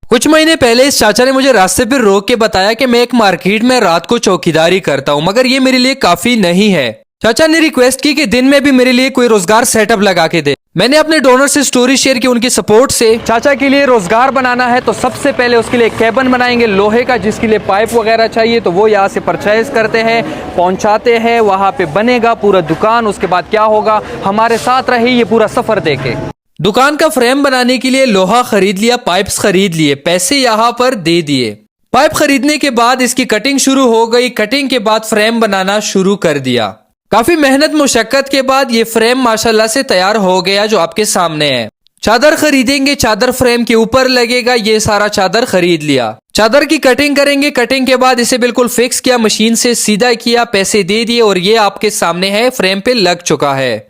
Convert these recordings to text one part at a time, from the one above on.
कुछ महीने पहले इस चाचा ने मुझे रास्ते पर रोक के बताया कि मैं एक मार्केट में रात को चौकीदारी करता हूँ, मगर ये मेरे लिए काफी नहीं है। चाचा ने रिक्वेस्ट की कि दिन में भी मेरे लिए कोई रोजगार सेटअप लगा के दे। मैंने अपने डोनर से स्टोरी शेयर की उनकी सपोर्ट से। चाचा के लिए रोजगार बनाना है तो सबसे पहले उसके लिए कैबिन बनाएंगे लोहे का, जिसके लिए पाइप वगैरह चाहिए तो वो यहाँ से परचेज करते हैं, पहुँचाते हैं, वहाँ पे बनेगा पूरा दुकान। उसके बाद क्या होगा, हमारे साथ रहे ये पूरा सफर देखे। दुकान का फ्रेम बनाने के लिए लोहा खरीद लिया, पाइप्स खरीद लिए, पैसे यहाँ पर दे दिए। पाइप खरीदने के बाद इसकी कटिंग शुरू हो गई, कटिंग के बाद फ्रेम बनाना शुरू कर दिया। काफी मेहनत मुशक्कत के बाद ये फ्रेम माशाल्लाह से तैयार हो गया जो आपके सामने है। चादर खरीदेंगे, चादर फ्रेम के ऊपर लगेगा, ये सारा चादर खरीद लिया। चादर की कटिंग करेंगे, कटिंग के बाद इसे बिल्कुल फिक्स किया, मशीन से सीधा किया, पैसे दे दिए और ये आपके सामने है, फ्रेम पे लग चुका है।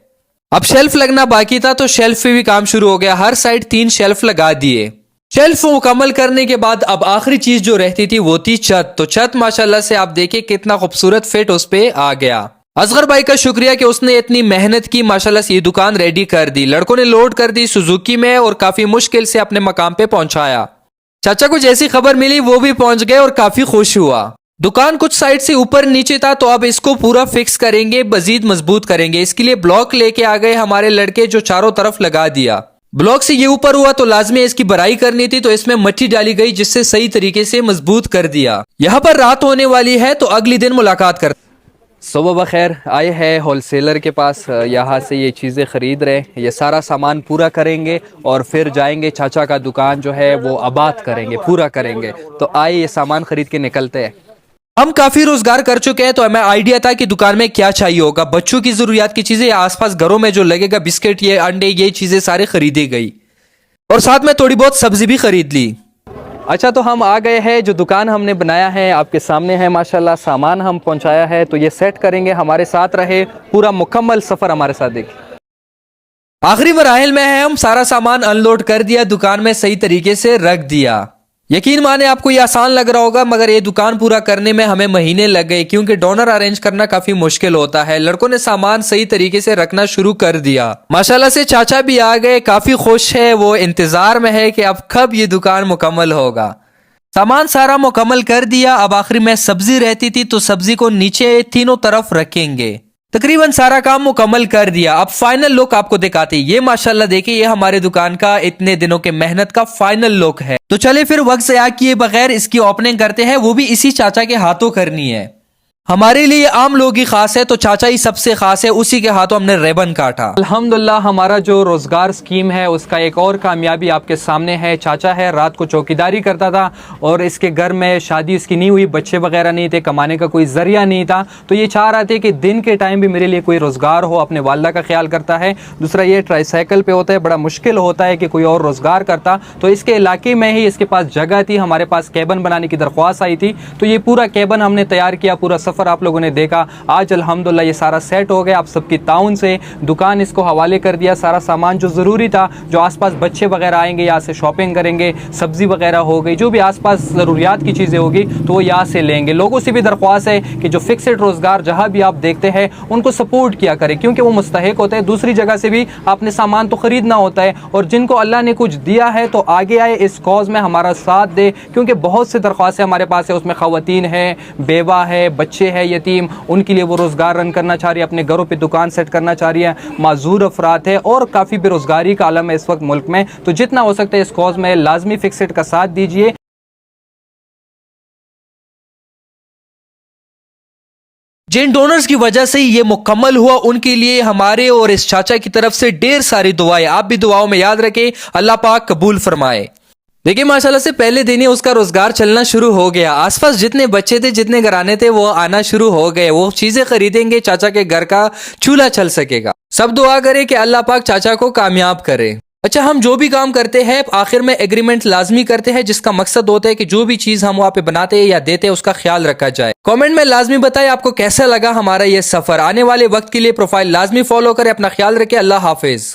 अब शेल्फ लगना बाकी था तो शेल्फ पे भी काम शुरू हो गया। हर साइड 3 शेल्फ लगा दिए। शेल्फ मुकम्मल करने के बाद अब आखिरी चीज जो रहती थी वो थी छत। तो छत माशाल्लाह से आप देखिए कितना खूबसूरत फिट उस पे आ गया। असगर भाई का शुक्रिया कि उसने इतनी मेहनत की, माशाल्लाह से ये दुकान रेडी कर दी। लड़कों ने लोड कर दी सुजुकी में और काफी मुश्किल से अपने मकाम पे पहुंचाया। चाचा को जैसी खबर मिली वो भी पहुंच गए और काफी खुश हुआ। दुकान कुछ साइड से ऊपर नीचे था तो अब इसको पूरा फिक्स करेंगे, मजीद मजबूत करेंगे। इसके लिए ब्लॉक लेके आ गए हमारे लड़के जो चारों तरफ लगा दिया। ब्लॉक से ये ऊपर हुआ तो लाजमी इसकी भराई करनी थी, तो इसमें मिट्टी डाली गई जिससे सही तरीके से मजबूत कर दिया। यहाँ पर रात होने वाली है तो अगली दिन मुलाकात करते। सुबह बखैर, आए हैं होलसेलर के पास, यहाँ से ये चीज़ें ख़रीद रहे, ये सारा सामान पूरा करेंगे और फिर जाएंगे चाचा का दुकान जो है वो आबाद करेंगे, पूरा करेंगे। तो आए ये सामान ख़रीद के निकलते हैं। हम काफ़ी रोज़गार कर चुके हैं तो हमें आइडिया था कि दुकान में क्या चाहिए होगा। बच्चों की ज़रूरियात की चीज़ें आसपास घरों में जो लगेगा, बिस्किट, ये अंडे, ये चीज़ें सारी ख़रीदी गई और साथ में थोड़ी बहुत सब्ज़ी भी ख़रीद ली। अच्छा, तो हम आ गए हैं, जो दुकान हमने बनाया है आपके सामने है माशाल्लाह। सामान हम पहुंचाया है तो ये सेट करेंगे, हमारे साथ रहे, पूरा मुकम्मल सफ़र हमारे साथ देखिए। आखिरी मराहिल में है, हम सारा सामान अनलोड कर दिया, दुकान में सही तरीके से रख दिया। यकीन माने आपको ये आसान लग रहा होगा मगर ये दुकान पूरा करने में हमें महीने लग गए, क्योंकि डोनर अरेंज करना काफी मुश्किल होता है। लड़कों ने सामान सही तरीके से रखना शुरू कर दिया। माशाल्लाह से चाचा भी आ गए, काफी खुश है, वो इंतजार में है कि अब कब ये दुकान मुकम्मल होगा। सामान सारा मुकम्मल कर दिया। अब आखिर में सब्जी रहती थी तो सब्जी को नीचे तीनों तरफ रखेंगे। तकरीबन सारा काम मुकम्मल कर दिया। अब फाइनल लुक आपको दिखाते हैं। ये माशाल्लाह देखिए, ये हमारे दुकान का इतने दिनों के मेहनत का फाइनल लुक है। तो चले फिर वक्त ज़ाया किए बगैर इसकी ओपनिंग करते हैं, वो भी इसी चाचा के हाथों करनी है। हमारे लिए आम लोग ही खास है तो चाचा ही सबसे खास है, उसी के हाथों हमने रेबन काटा। अल्हम्दुलिल्लाह, हमारा जो रोजगार स्कीम है उसका एक और कामयाबी आपके सामने है। चाचा है, रात को चौकीदारी करता था और इसके घर में शादी इसकी नहीं हुई, बच्चे वगैरह नहीं थे, कमाने का कोई जरिया नहीं था। तो ये चाह रहे थे कि दिन के टाइम भी मेरे लिए कोई रोजगार हो। अपने वालदा का ख्याल करता है। दूसरा ये ट्राईसाइकिल पे होता है, बड़ा मुश्किल होता है कि कोई और रोजगार करता। तो इसके इलाके में ही इसके पास जगह थी, हमारे पास कैबन बनाने की दरख्वास्त आई थी, तो ये पूरा कैबन हमने तैयार किया। पूरा सफर आप लोगों ने देखा। आज अल्हम्दुलिल्लाह ये सारा सेट हो गया। आप सबकी ताउन से दुकान इसको हवाले कर दिया। सारा सामान जो ज़रूरी था, जो आसपास बच्चे वगैरह आएंगे यहाँ से शॉपिंग करेंगे, सब्जी वगैरह हो गई, जो भी आसपास ज़रूरियात की चीज़ें होगी तो वो यहाँ से लेंगे। लोगों से भी दरख्वास्त है कि जो फिक्सड रोज़गार जहाँ भी आप देखते हैं उनको सपोर्ट किया करें, क्योंकि वो मुस्तहिक होते हैं। दूसरी जगह से भी आपने सामान तो ख़रीदना होता है और जिनको अल्लाह ने कुछ दिया है तो आगे आए, इस कॉज में हमारा साथ दे, क्योंकि बहुत से दरख्वास्तें हमारे पास है। उसमें ख़वातीन है, बेवा है, बच्चे हैं यतीम, उनके लिए वो रोज़गार रन करना चाह रही है, अपने घरों पे दुकान सेट करना चाह रही है, माजूर अफराद है और काफ़ी बेरोज़गारी का आलम है इस वक्त मुल्क में। तो जितना हो सकता है इस कॉज में लाजमी फिक्सड का साथ दीजिए। जिन डोनर्स की वजह से ये मुकम्मल हुआ उनके लिए हमारे और इस चाचा की तरफ से ढेर सारी दुआएं। आप भी दुआओं में याद रखें, अल्लाह पाक कबूल फरमाए। देखिए माशाल्लाह से पहले दिन ही उसका रोजगार चलना शुरू हो गया। आसपास जितने बच्चे थे, जितने घराने थे, वो आना शुरू हो गए। वो चीजें खरीदेंगे, चाचा के घर का चूल्हा चल सकेगा। सब दुआ करें कि अल्लाह पाक चाचा को कामयाब करे। अच्छा, हम जो भी काम करते हैं आखिर में एग्रीमेंट लाजमी करते हैं, जिसका मकसद होता है कि जो भी चीज हम वहाँ पे बनाते हैं या देते हैं उसका ख्याल रखा जाए। कमेंट में लाजमी बताएं आपको कैसा लगा हमारा ये सफर। आने वाले वक्त के लिए प्रोफाइल लाजमी फॉलो करें। अपना ख्याल रखें। अल्लाह हाफिज।